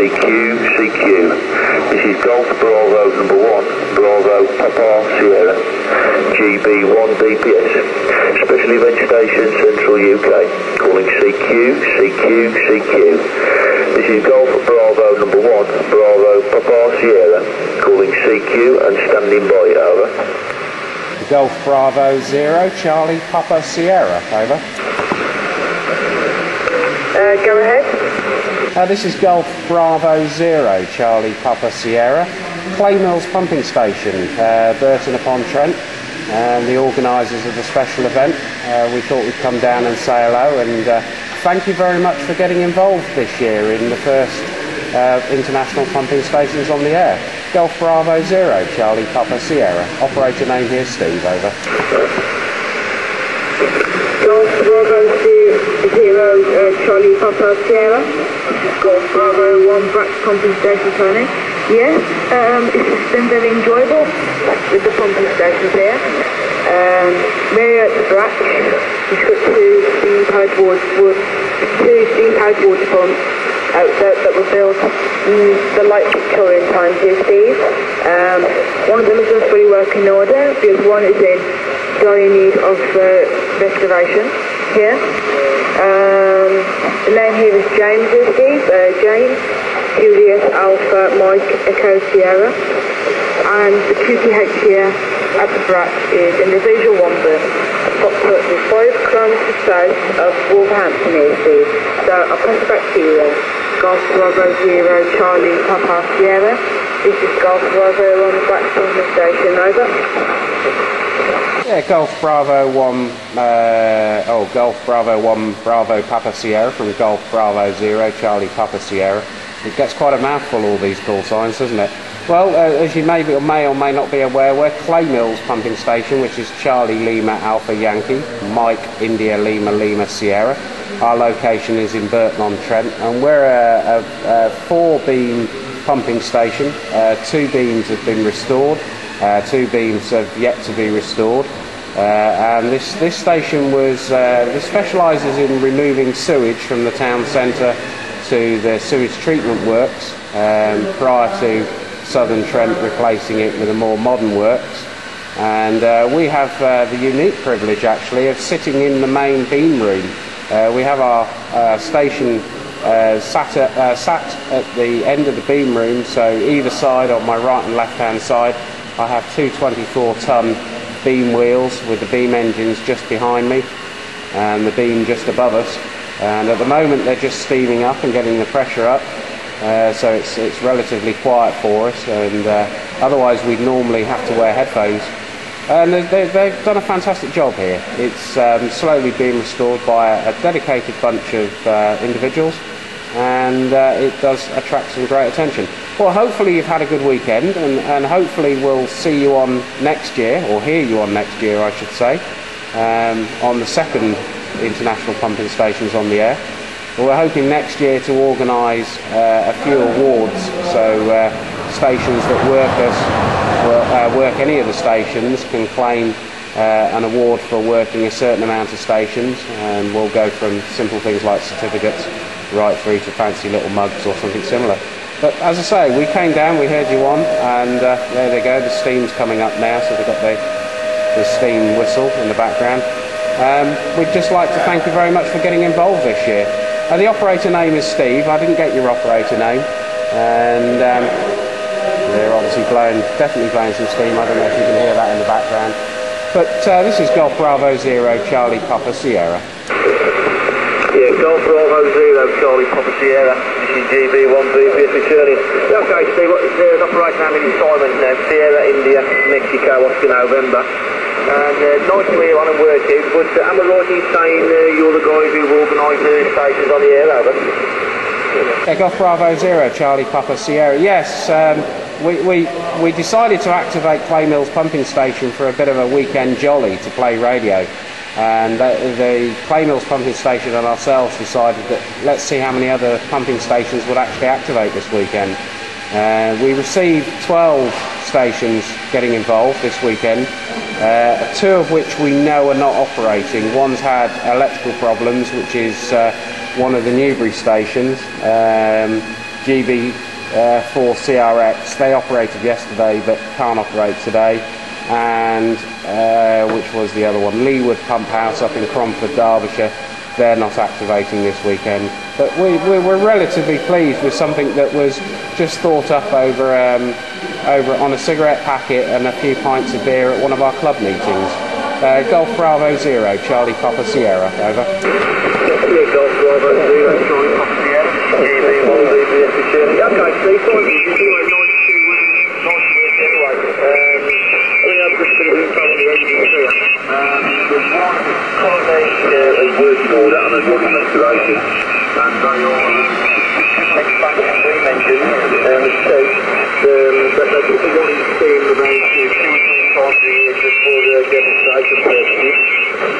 CQ, CQ. This is Golf Bravo number 1, Bravo Papa Sierra, GB1 DPS. Special event station, Central UK. Calling CQ, CQ, CQ. This is Golf Bravo number 1, Bravo Papa Sierra. Calling CQ and standing by, over. Golf Bravo 0, Charlie Papa Sierra, over. Go ahead. This is Golf Bravo 0, Charlie Papa Sierra, Clay Mills Pumping Station, Burton upon Trent, and the organisers of the special event. We thought we'd come down and say hello, and thank you very much for getting involved this year in the first international pumping stations on the air. Golf Bravo 0, Charlie Papa Sierra. Operator name here, Steve, over. Golf Bravo 0, Charlie Papa Sierra. Golf Bravo 1, Brax Pumping Station, Tony. Yes, it's been very enjoyable with the pumping stations here. We're at the Brax. We've got two steam-powered water pumps that were built in the light Victorian times here, Steve. One of them is in fully working order. The other one is in dire need of restoration here. The name here is James here, Steve. James, Julius Alpha Mike Echo Sierra. And the QTH here at the Brax is in the visual wonder, approximately 5 kilometres south of Wolverhampton here, Steve. So I'll pass it back to you then. Golf Bravo 0, Charlie Papa Sierra. This is Golf Bravo on the Brax Pumping Station, over. Yeah, Golf Bravo 1, Golf Bravo 1, Bravo Papa Sierra from Golf Bravo 0, Charlie Papa Sierra. It gets quite a mouthful, all these call signs, doesn't it? Well, as you may or may not be aware, we're Clay Mills Pumping Station, which is Charlie Lima Alpha Yankee, Mike India Lima Lima Sierra. Our location is in Burton-on-Trent, and we're a 4-beam pumping station. 2 beams have been restored, 2 beams have yet to be restored. And this station this specialises in removing sewage from the town centre to the sewage treatment works, prior to Southern Trent replacing it with a more modern works. And we have the unique privilege actually of sitting in the main beam room. We have our station sat at the end of the beam room, so either side, on my right and left hand side, I have 2 24-ton beam wheels with the beam engines just behind me and the beam just above us. And at the moment they're just steaming up and getting the pressure up, so it's relatively quiet for us, and otherwise we'd normally have to wear headphones. And they've done a fantastic job here. It's slowly being restored by a dedicated bunch of individuals, and it does attract some great attention. Well, hopefully you've had a good weekend, and hopefully we'll see you on next year, or hear you on next year I should say, on the second international pumping stations on the air. We're hoping next year to organise a few awards, so stations that work any of the stations can claim an award for working a certain amount of stations, and we'll go from simple things like certificates right through to fancy little mugs or something similar. But as I say, we came down, we heard you on, and there they go, the steam's coming up now, so they've got the steam whistle in the background. We'd just like to thank you very much for getting involved this year. The operator name is Steve. I didn't get your operator name, and they're obviously definitely blowing some steam. I don't know if you can hear that in the background. But this is Golf Bravo 0, Charlie Papa Sierra. Yeah, Golf Bravo 0, Charlie Papa Sierra. This is GB1 DPS returning. Okay, Steve, what's the operator name in Simon now? Sierra, India, Mexico, Oscar, November. And nice to hear on and working, but am I right in saying you're the guys who've organised the stations on the air, over? Yeah, Golf Bravo 0, Charlie Papa Sierra. Yes, we decided to activate Clay Mills Pumping Station for a bit of a weekend jolly to play radio. And the Clay Mills Pumping Station and ourselves decided that let's see how many other pumping stations would actually activate this weekend. We received 12 stations getting involved this weekend, 2 of which we know are not operating. One's had electrical problems, which is one of the Newbury stations. GB4 CRX. They operated yesterday but can't operate today. And which was the other one? Leewood Pump House up in Cromford, Derbyshire. They're not activating this weekend. But we're relatively pleased with something that was just thought up over on a cigarette packet and a few pints of beer at one of our club meetings. Golf Bravo 0, Charlie Papa Sierra, over. Yeah, Golf Bravo 0, Charlie Papa Sierra, GB1 DPS for Shirley. Okay, Steve, fine. Anyway, nice to work anyway. I mean, I've just been a bit of the engines here. There's one colony is working order and there's one restoration. And they are expansion we mentioned, but they put the one in steam about 2 or 3 times a year just for demonstration purposes.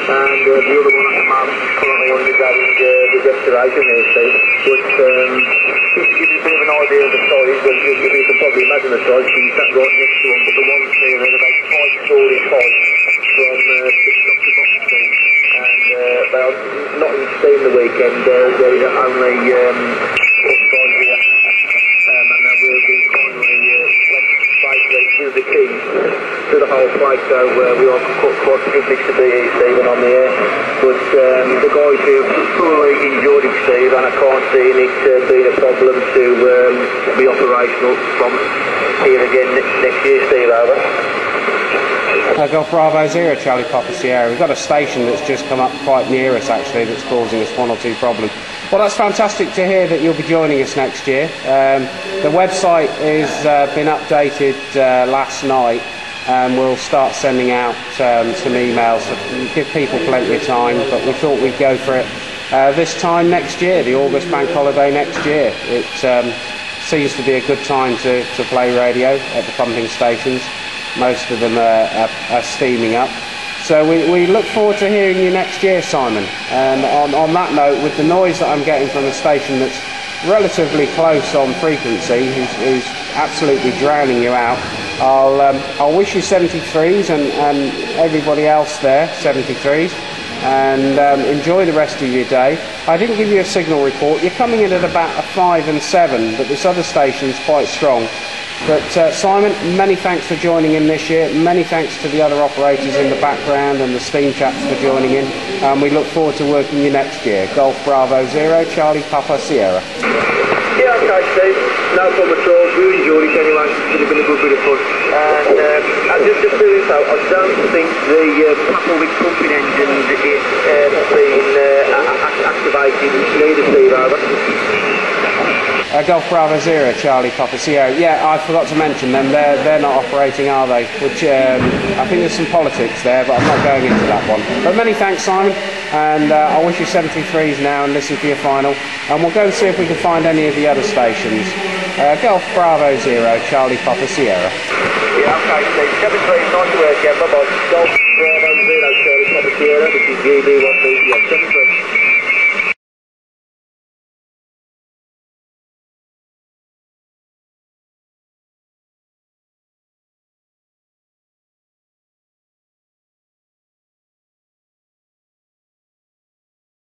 And the other one at the moment is currently undergoing the restoration here, Steve. But just to give you a bit of an idea of the size, well, you can probably imagine the size, because you sat right next to one, but the ones here are about 5-story height from tip top to bottom, Steve. And they are not in steam the weekend, there is only 4 guys here. And we'll be kindly basically the keys to the whole place, so we are quite privileged to be here, Stephen, on the air. But the guys here thoroughly enjoyed it, Steve, and I can't see it being a problem to be operational from here again next year, Steve, over. Golf Bravo 0, Charlie Papa Sierra. We've got a station that's just come up quite near us, actually, that's causing us 1 or 2 problems. Well, that's fantastic to hear that you'll be joining us next year. The website has been updated last night, and we'll start sending out some emails to give people plenty of time, but we thought we'd go for it this time next year, the August bank holiday next year. It seems to be a good time to play radio at the pumping stations. Most of them are steaming up. So we look forward to hearing you next year, Simon. And on that note, with the noise that I'm getting from a station that's relatively close on frequency, is absolutely drowning you out, I'll wish you 73s and everybody else there 73s, and enjoy the rest of your day. I didn't give you a signal report. You're coming in at about a 5 and 7, but this other station's quite strong. But Simon, many thanks for joining in this year. Many thanks to the other operators in the background and the steam chaps for joining in. We look forward to working you next year. Golf Bravo 0, Charlie Papa Sierra. Yeah, okay, Steve. No problem at all. Really enjoyed it anyway. It's been a good bit of fun. And just to do this out, I don't think the Papplewick pumping engine is being activated neither, Steve, over. Golf Bravo 0, Charlie Papa Sierra. Yeah, I forgot to mention them. They're not operating, are they? Which I think there's some politics there, but I'm not going into that one. But many thanks, Simon, and I'll wish you 73s now and listen to your final. And we'll go and see if we can find any of the other stations. Golf Bravo 0, Charlie Papa Sierra. Yeah, okay, Steve. 73, nice work, yeah. Bye-bye. Golf Bravo 0, Charlie Papa Sierra. This is GB1 DPS. 73.